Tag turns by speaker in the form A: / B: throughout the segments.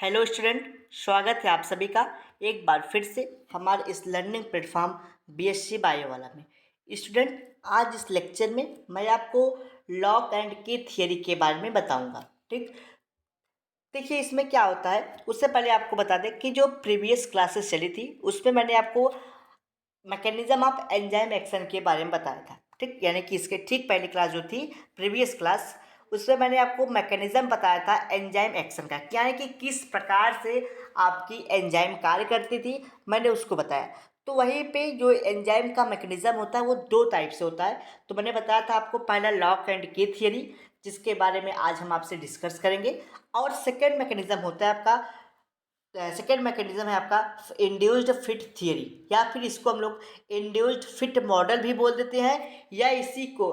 A: Hello student, स्वागत है आप सभी का एक बार फिर से हमारे इस लर्निंग प्लेटफॉर्म बीएससी बायो वाला में। स्टूडेंट, आज इस लेक्चर में मैं आपको लॉक एंड की थियरी के बारे में बताऊंगा। ठीक, देखिए इसमें क्या होता है, उससे पहले आपको बता दें कि जो प्रीवियस क्लासेस चली थी उसमें मैंने आपको मैकेनिज्म ऑफ एंजाइम एक्शन के बारे में बताया था। ठीक, यानी कि इसके ठीक पहली क्लास जो थी प्रीवियस क्लास, उसमें मैंने आपको मैकेनिज्म बताया था एंजाइम एक्शन का, यानी कि किस प्रकार से आपकी एंजाइम कार्य करती थी, मैंने उसको बताया। तो वहीं पे जो एंजाइम का मैकेनिज्म होता है वो दो टाइप से होता है। तो मैंने बताया था आपको पहला लॉक एंड की थियरी, जिसके बारे में आज हम आपसे डिस्कस करेंगे। और सेकेंड मैकेनिज्म होता है आपका, सेकेंड मैकेनिज्म है आपका इंड्यूस्ड फिट थियरी, या फिर इसको हम लोग इंड्यूस्ड फिट मॉडल भी बोल देते हैं, या इसी को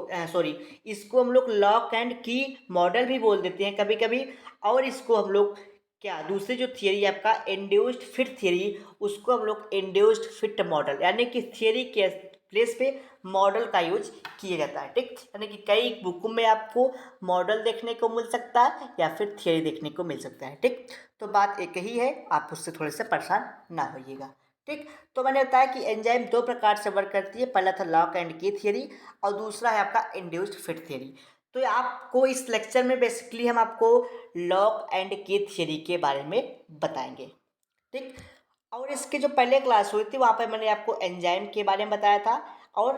A: इसको हम लोग लॉक एंड की मॉडल भी बोल देते हैं कभी कभी। और इसको हम लोग क्या, दूसरी जो थियरी है आपका इंड्यूस्ड फिट थियरी, उसको हम लोग इंड्यूस्ड फिट मॉडल, यानी कि थियरी के प्लेस पे मॉडल का यूज किया जाता है। ठीक, यानी कि कई बुकों में आपको मॉडल देखने को मिल सकता है या फिर थियरी देखने को मिल सकता है। ठीक, तो बात एक ही है, आप उससे थोड़े से परेशान ना होइएगा। ठीक, तो मैंने बताया कि एंजाइम दो प्रकार से वर्क करती है, पहला था लॉक एंड की थियरी और दूसरा है आपका इंड्यूस्ड फिट थियरी। तो आपको इस लेक्चर में बेसिकली हम आपको लॉक एंड की थियरी के बारे में बताएंगे। ठीक, और इसकी जो पहले क्लास हुई थी वहाँ पर मैंने आपको एंजाइम के बारे में बताया था, और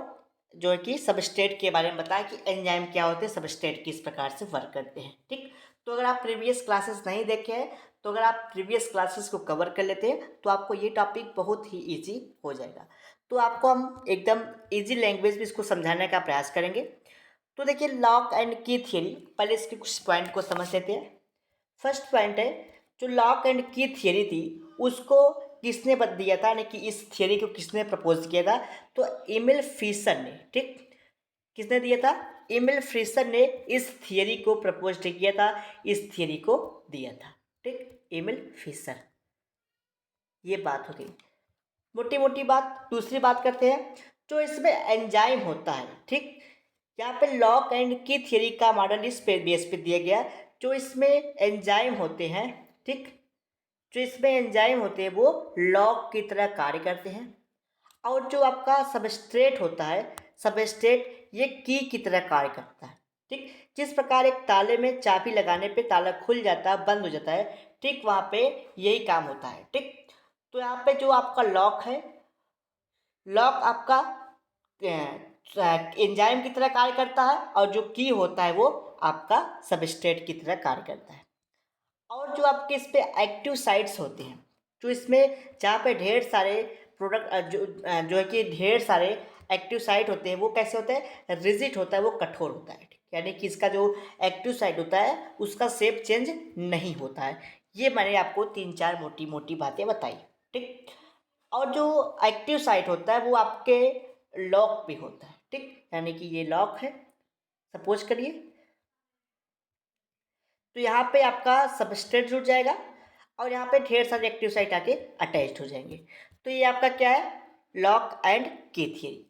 A: जो है कि सबस्ट्रेट के बारे में बताया कि एंजाइम क्या होते हैं, सबस्ट्रेट किस प्रकार से वर्क करते हैं। ठीक, तो अगर आप प्रीवियस क्लासेस नहीं देखे हैं, तो अगर आप प्रीवियस क्लासेस को कवर कर लेते हैं तो आपको ये टॉपिक बहुत ही ईजी हो जाएगा। तो आपको हम एकदम ईजी लैंग्वेज में इसको समझाने का प्रयास करेंगे। तो देखिए लॉक एंड की थियरी, पहले इसके कुछ पॉइंट को समझ लेते हैं। फर्स्ट पॉइंट है, जो लॉक एंड की थियरी थी उसको किसने बता दिया था, यानी कि इस थियरी को किसने प्रपोज किया था, तो एमिल फिशर ने। ठीक, किसने दिया था, एमिल फिशर ने इस थियरी को प्रपोज किया था, इस थियरी को दिया था। ठीक, एमिल फिशर, ये बात हो गई मोटी मोटी बात। दूसरी बात करते हैं, जो इसमें एंजाइम होता है। ठीक, यहाँ पे लॉक एंड की थियरी का मॉडल इस पे बेस पे दिया गया, जो इसमें एंजाइम होते हैं। ठीक, जो इसमें एंजाइम होते हैं वो लॉक की तरह कार्य करते हैं, और जो आपका सबस्ट्रेट होता है, सबस्ट्रेट ये की तरह कार्य करता है। ठीक, जिस प्रकार एक ताले में चाबी लगाने पे ताला खुल जाता है, बंद हो जाता है, ठीक वहाँ पे यही काम होता है। ठीक, तो यहाँ पे जो आपका लॉक है, लॉक आपका एंजाइम की तरह कार्य करता है, और जो की होता है वो आपका सबस्ट्रेट की तरह कार्य करता है। और जो आपके इस पे एक्टिव साइट्स होते हैं, जो इसमें जहाँ पे ढेर सारे प्रोडक्ट जो है कि ढेर सारे एक्टिव साइट होते हैं, वो कैसे होते हैं, रिजिड होता है, वो कठोर होता है। ठीक, यानी कि इसका जो एक्टिव साइट होता है उसका शेप चेंज नहीं होता है। ये मैंने आपको तीन चार मोटी मोटी बातें बताई। ठीक, और जो एक्टिव साइट होता है वो आपके लॉक पे होता है। ठीक, यानी कि ये लॉक है, सपोज करिए, तो यहाँ पे आपका सबस्ट्रेट जुड़ जाएगा और यहाँ पे ढेर सारे एक्टिव साइट आके अटैच्ड हो जाएंगे। तो ये आपका क्या है, लॉक एंड की थियरी।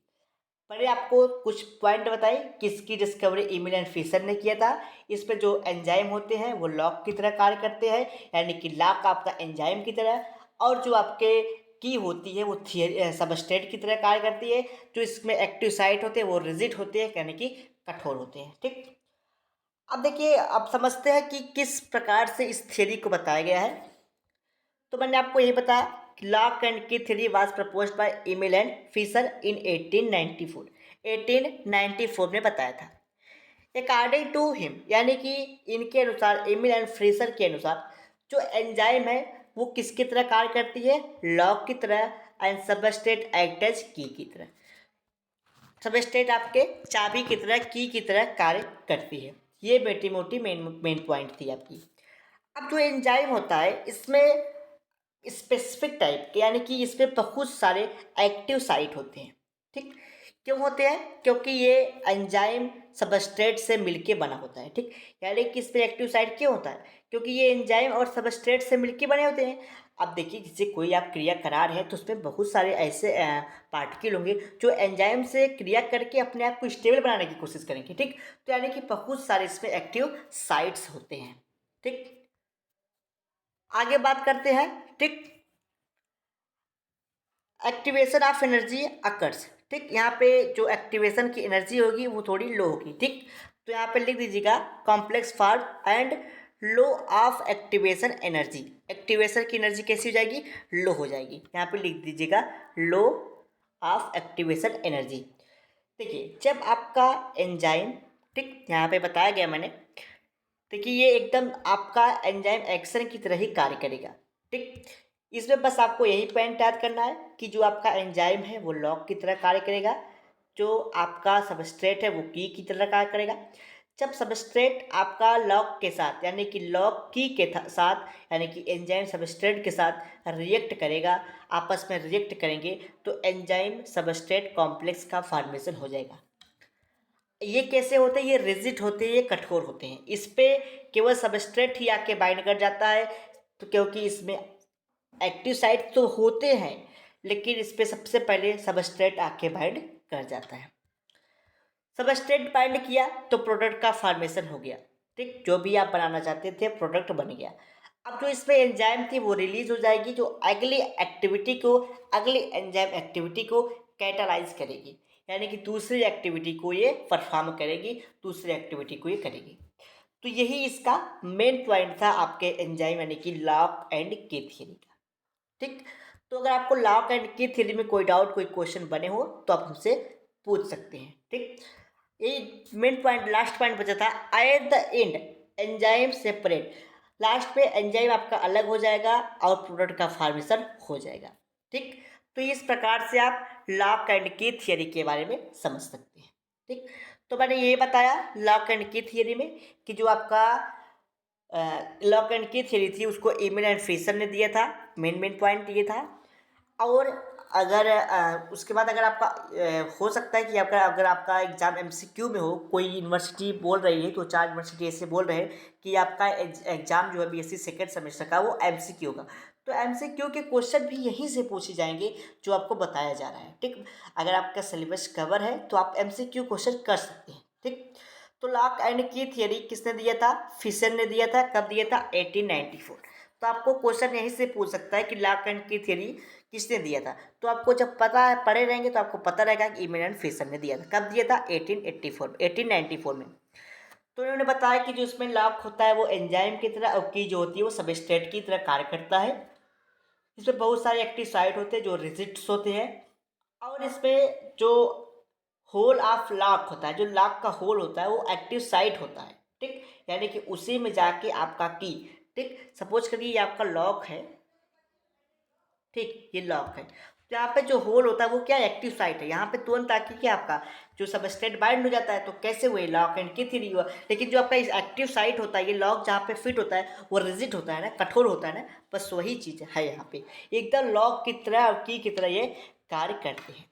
A: पहले आपको कुछ पॉइंट बताई, किसकी डिस्कवरी एमिल एंड फिशर ने किया था। इस पे जो एंजाइम होते हैं वो लॉक की तरह कार्य करते हैं, यानी कि लॉक आपका एंजाइम की तरह, और जो आपके की होती है वो थियरी सबस्ट्रेट की तरह कार्य करती है। जो इसमें एक्टिव साइट होते हैं वो रिजिड होते हैं, यानी कि कठोर होते हैं। ठीक, अब देखिए, अब समझते हैं कि किस प्रकार से इस थ्योरी को बताया गया है। तो मैंने आपको यही बताया कि लॉक एंड की theory was proposed by Emil and Fischer in 1894, 1894 में बताया था। अकॉर्डिंग टू हिम, यानी कि इनके अनुसार, एमिल एंड फिशर के अनुसार, जो एंजाइम है वो किसकी तरह कार्य करती है, लॉक की तरह, एंड सबस्ट्रेट एक्ट एज की तरह। सबस्ट्रेट आपके चाबी की तरह, की तरह कार्य करती है। ये बेटी मोटी मेन पॉइंट थी आपकी। अब जो एंजाइम होता है इसमें स्पेसिफिक टाइप के, यानी कि इसमें बहुत सारे एक्टिव साइट होते हैं। ठीक, क्यों होते हैं, क्योंकि ये एंजाइम सबस्ट्रेट से मिलके बना होता है। ठीक, यानी कि इस पे एक्टिव साइट क्यों होता है, क्योंकि ये एंजाइम और सबस्ट्रेट से मिलके बने होते हैं। अब देखिए, जैसे कोई आप क्रिया करा रहे हैं तो उसमें बहुत सारे ऐसे पार्टिकल होंगे जो एंजाइम से क्रिया करके अपने आप को स्टेबल बनाने की कोशिश करेंगे। ठीक, तो यानी कि बहुत सारे इसमें एक्टिव साइट्स होते हैं। ठीक, आगे बात करते हैं, ठीक, एक्टिवेशन ऑफ एनर्जी अकर्स, ठीक, यहाँ पे जो एक्टिवेशन की एनर्जी होगी वो थोड़ी लो होगी, ठीक। तो यहाँ पे लिख दीजिएगा complex form and low of activation energy. Activation की एनर्जी कैसी हो जाएगी, लो हो जाएगी। यहाँ पे लिख दीजिएगा लो ऑफ एक्टिवेशन एनर्जी। देखिए जब आपका एंजाइम, ठीक, यहाँ पे बताया गया मैंने, देखिए ये एकदम आपका एंजाइम एक्शन की तरह ही कार्य करेगा, ठीक। इसमें बस आपको यही पॉइंट याद करना है कि जो आपका एंजाइम है वो लॉक की तरह कार्य करेगा, जो आपका सबस्ट्रेट है वो की तरह कार्य करेगा। जब सबस्ट्रेट आपका लॉक के साथ यानी कि लॉक की के साथ यानी कि एंजाइम सबस्ट्रेट के साथ रिएक्ट करेगा, आपस में रिएक्ट करेंगे, तो एंजाइम सबस्ट्रेट कॉम्प्लेक्स का फॉर्मेशन हो जाएगा। ये कैसे होते हैं, ये रिजिड होते हैं, ये कठोर होते हैं। इस पे केवल सबस्ट्रेट ही आके बाइंड कर जाता है, तो क्योंकि इसमें एक्टिव साइट तो होते हैं लेकिन इस पे सबसे पहले सबस्ट्रेट आके बाइंड कर जाता है। सबस्ट्रेट बाइंड किया तो प्रोडक्ट का फॉर्मेशन हो गया, ठीक, जो भी आप बनाना चाहते थे प्रोडक्ट बन गया। अब जो इसमें एंजाइम थी वो रिलीज हो जाएगी, जो अगली एक्टिविटी को, अगली एंजाइम एक्टिविटी को कैटालाइज करेगी, यानी कि दूसरी एक्टिविटी को ये परफॉर्म करेगी, दूसरी एक्टिविटी को ये करेगी। तो यही इसका मेन पॉइंट था आपके एंजाइम यानी कि लॉक एंड की थ्योरी का, ठीक। तो अगर आपको लॉक एंड की थ्योरी में कोई डाउट, कोई क्वेश्चन बने हो तो आप हमसे पूछ सकते हैं, ठीक। ये मेन पॉइंट, लास्ट पॉइंट बचा था, at the end enzyme separate. Last पे एंजाइम आपका अलग हो जाएगा और प्रोडक्ट का फॉर्मेशन हो जाएगा, ठीक। तो इस प्रकार से आप लॉक एंड की थियरी के बारे में समझ सकते हैं, ठीक। तो मैंने ये बताया लॉक एंड की थियरी में कि जो आपका लॉक एंड की थियरी थी उसको ईमेल एंड फिशर ने दिया था, मेन पॉइंट ये था। और अगर उसके बाद अगर आपका हो सकता है कि आपका, अगर आपका एग्ज़ाम एमसीक्यू में हो, कोई यूनिवर्सिटी बोल रही है, तो 4 यूनिवर्सिटी ऐसे बोल रहे हैं कि आपका एग्ज़ाम जो है बीएससी सेकेंड सेमेस्टर का वो एमसीक्यू होगा, तो एमसीक्यू के क्वेश्चन भी यहीं से पूछे जाएंगे जो आपको बताया जा रहा है, ठीक। अगर आपका सिलेबस कवर है तो आप एमसीक्यू क्वेश्चन कर सकते हैं, ठीक। तो लॉक एंड की थियरी किसने दिया था, फिशर ने दिया था। कब दिया था, 1894। तो आपको क्वेश्चन यहीं से पूछ सकता है कि लॉक एंड की थियरी किसने दिया था। तो आपको जब पता है, पढ़े रहेंगे तो आपको पता रहेगा कि ईमेल एंड फिशर ने दिया था। कब दिया था, 1894 में। तो उन्होंने बताया कि जो इसमें लॉक होता है वो एंजाइम की तरह, और की जो होती है वो सबस्ट्रेट की तरह कार्य करता है। इसमें बहुत सारे एक्टिव साइट होते हैं जो रिजिड्स होते हैं, और इसमें जो होल ऑफ लॉक होता है, जो लॉक का होल होता है वो एक्टिव साइट होता है, ठीक। यानी कि उसी में जाके आपका की, ठीक, सपोज करिए ये आपका लॉक है, ठीक, ये लॉक है, तो यहाँ पे जो होल होता है वो क्या, एक्टिव साइट है। यहाँ पे तुरंत आके क्या आपका जो सबस्ट्रेट बाइंड हो जाता है, तो कैसे हुए, लॉक एंड की थ्योरी हुआ। लेकिन जो आपका एक्टिव साइट होता है, ये लॉक जहाँ पे फिट होता है वो रिजिड होता है ना, कठोर होता है ना, बस वही चीज़ है यहाँ पे, एकदम लॉक की तरह और की तरह ये कार्य करते हैं।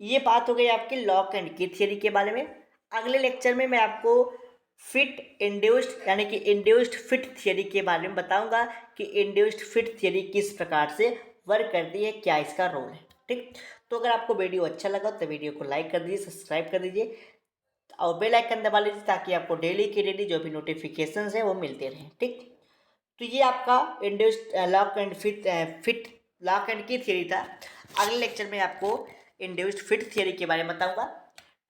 A: ये बात हो गई आपकी लॉक एंड की थ्योरी के बारे में। अगले लेक्चर में मैं आपको फिट इंड्यूस्ड यानी कि इंड्यूस्ड फिट थ्योरी के बारे में बताऊंगा कि इंड्यूस्ड फिट थ्योरी किस प्रकार से वर्क करती है, क्या इसका रोल है, ठीक। तो अगर आपको वीडियो अच्छा लगा तो वीडियो को लाइक कर दीजिए, सब्सक्राइब कर दीजिए और बेल आइकन दबा लीजिए ताकि आपको डेली की डेली जो भी नोटिफिकेशंस है वो मिलते रहें, ठीक। तो ये आपका induced lock and fit lock and की थ्योरी था। अगले लेक्चर में आपको इंड्यूस्ड फिट थ्योरी के बारे में बताऊंगा,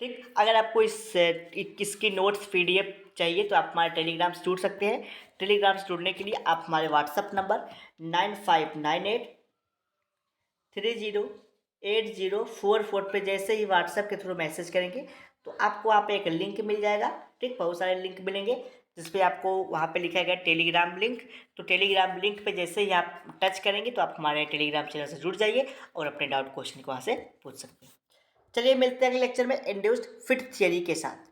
A: ठीक। अगर आपको इसकी नोट्स पीडीएफ चाहिए तो आप हमारे टेलीग्राम से जुड़ सकते हैं। टेलीग्राम से जुड़ने के लिए आप हमारे व्हाट्सअप नंबर 9598308044 पे जैसे ही व्हाट्सएप के थ्रू मैसेज करेंगे तो आपको वहाँ पे एक लिंक मिल जाएगा, ठीक। बहुत सारे लिंक मिलेंगे जिस पे आपको वहाँ पे लिखा गया टेलीग्राम लिंक। तो टेलीग्राम लिंक पे जैसे ही आप टच करेंगे तो आप हमारे टेलीग्राम चैनल से जुड़ जाइए और अपने डाउट क्वेश्चन को वहाँ से पूछ सकते हैं। चलिए मिलते हैं अगले लेक्चर में इंड्यूस्ड फिट थियरी के साथ।